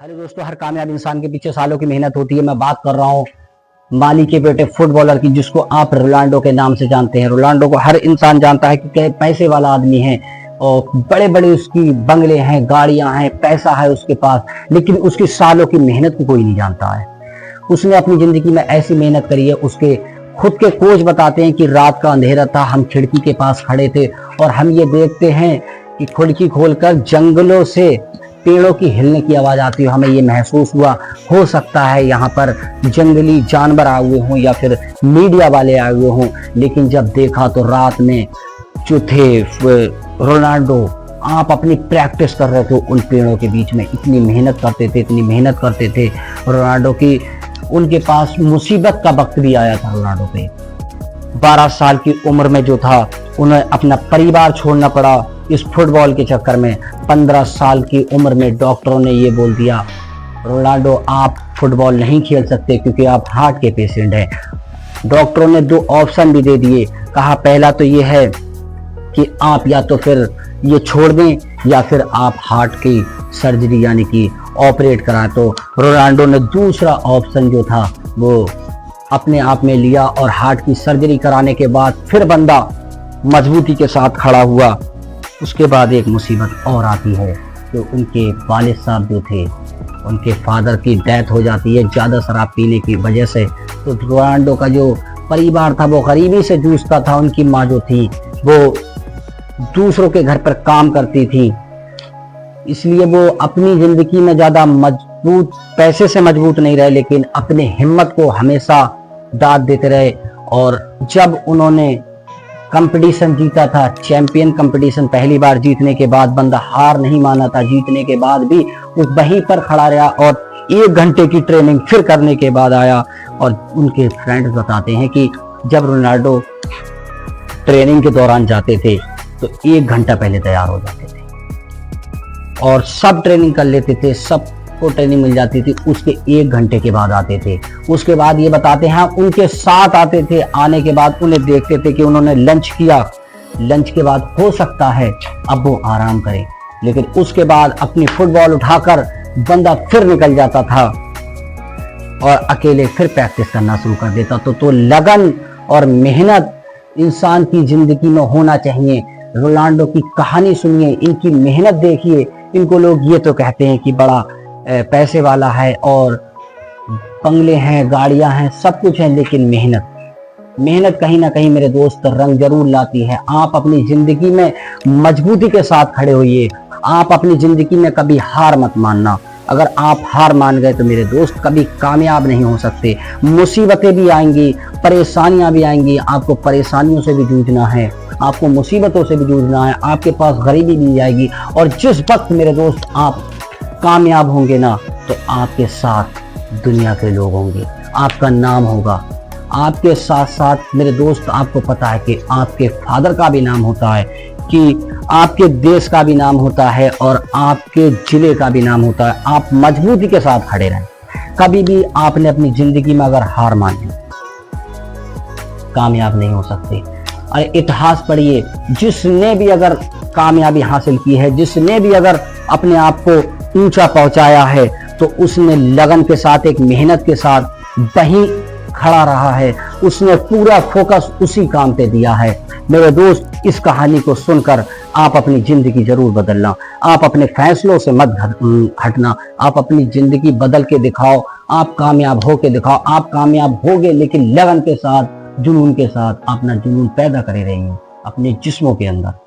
Hello दोस्तों, हर कामयाब इंसान के पीछे सालों की मेहनत होती है। मैं बात कर रहा हूँ माली के बेटे फुटबॉलर की, जिसको आप रोनाल्डो के नाम से जानते हैं। रोनाल्डो को हर इंसान जानता है कि पैसे वाला आदमी है और बड़े बड़े उसकी बंगले हैं, गाड़ियां हैं, पैसा है उसके पास, लेकिन उसकी सालों की मेहनत को कोई नहीं जानता है। उसने अपनी जिंदगी में ऐसी मेहनत करी है। उसके खुद के कोच बताते हैं कि रात का अंधेरा था, हम खिड़की के पास खड़े थे और हम ये देखते हैं कि खिड़की खोलकर जंगलों से पेड़ों की हिलने की आवाज आती है। हमें ये महसूस हुआ, हो सकता है यहाँ पर जंगली जानवर आए हुए हों या फिर मीडिया वाले आए हुए हों, लेकिन जब देखा तो रात में जो थे रोनाल्डो आप अपनी प्रैक्टिस कर रहे थे उन पेड़ों के बीच में। इतनी मेहनत करते थे रोनाल्डो की। उनके पास मुसीबत का वक्त भी आया था रोनाल्डो पे। 12 साल की उम्र में जो था, उन्हें अपना परिवार छोड़ना पड़ा इस फुटबॉल के चक्कर में। 15 साल की उम्र में डॉक्टरों ने ये बोल दिया, रोनाल्डो आप फुटबॉल नहीं खेल सकते क्योंकि आप हार्ट के पेशेंट हैं। डॉक्टरों ने 2 ऑप्शन भी दे दिए। कहा पहला तो ये है कि आप या तो फिर ये छोड़ दें या फिर आप हार्ट की सर्जरी यानी कि ऑपरेट कराएं। तो रोनाल्डो ने दूसरा ऑप्शन जो था वो अपने आप में लिया और हार्ट की सर्जरी कराने के बाद फिर बंदा मजबूती के साथ खड़ा हुआ। उसके बाद एक मुसीबत और आती है कि उनके वालिद साहब जो थे, उनके फादर की डेथ हो जाती है ज़्यादा शराब पीने की वजह से। तो रोनाल्डो का जो परिवार था वो गरीबी से जूझता था। उनकी माँ जो थी वो दूसरों के घर पर काम करती थी, इसलिए वो अपनी ज़िंदगी में ज़्यादा मजबूत, पैसे से मजबूत नहीं रहे, लेकिन अपने हिम्मत को हमेशा दाद देते रहे। और जब उन्होंने कंपटीशन जीता था, चैंपियन कंपटीशन, पहली बार जीतने के बाद बंदा हार नहीं माना था। जीतने के बाद भी वो वहीं पर खड़ा रहा और 1 घंटे की ट्रेनिंग फिर करने के बाद आया। और उनके फ्रेंड्स बताते हैं कि जब रोनाल्डो ट्रेनिंग के दौरान जाते थे तो 1 घंटा पहले तैयार हो जाते थे और सब ट्रेनिंग कर लेते थे, सबको ट्रेनिंग मिल जाती थी। उसके 1 घंटे के बाद आते थे। उसके बाद ये बताते हैं उनके साथ आते थे। आने के बाद उन्हें देखते थे कि उन्होंने लंच किया, लंच के बाद हो सकता है अब वो आराम करें, लेकिन उसके बाद अपनी फुटबॉल उठाकर बंदा फिर निकल जाता था और अकेले फिर प्रैक्टिस करना शुरू कर देता। तो लगन और मेहनत इंसान की जिंदगी में होना चाहिए। रोनाल्डो की कहानी सुनिए, इनकी मेहनत देखिए। इनको लोग ये तो कहते हैं कि बड़ा पैसे वाला है और बंगले हैं, गाड़ियां हैं, सब कुछ है, लेकिन मेहनत कहीं ना कहीं मेरे दोस्त रंग जरूर लाती है। आप अपनी जिंदगी में मजबूती के साथ खड़े होइए। आप अपनी जिंदगी में कभी हार मत मानना। अगर आप हार मान गए तो मेरे दोस्त कभी कामयाब नहीं हो सकते। मुसीबतें भी आएंगी, परेशानियां भी आएंगी। आपको परेशानियों से भी जूझना है, आपको मुसीबतों से भी जूझना है। आपके पास गरीबी भी आएगी और जिस वक्त मेरे दोस्त आप कामयाब होंगे ना, तो आपके साथ दुनिया के लोग होंगे, आपका नाम होगा। आपके साथ साथ मेरे दोस्त आपको पता है कि आपके फादर का भी नाम होता है, कि आपके देश का भी नाम होता है और आपके जिले का भी नाम होता है। आप मजबूती के साथ खड़े रहें। कभी भी आपने अपनी जिंदगी में अगर हार मान ली, कामयाब नहीं हो सकते। अरे इतिहास पढ़िए, जिसने भी अगर कामयाबी हासिल की है, जिसने भी अगर अपने आप को ऊंचा पहुंचाया है, तो उसने लगन के साथ, एक मेहनत के साथ वहीं खड़ा रहा है। उसने पूरा फोकस उसी काम पे दिया है। मेरे दोस्त, इस कहानी को सुनकर आप अपनी जिंदगी जरूर बदलना। आप अपने फैसलों से मत हटना। आप अपनी जिंदगी बदल के दिखाओ। आप कामयाब हो के दिखाओ। आप कामयाब होगे, लेकिन लगन के साथ, जुनून के साथ। अपना जुनून पैदा करे रहिए अपने जिस्मों के अंदर।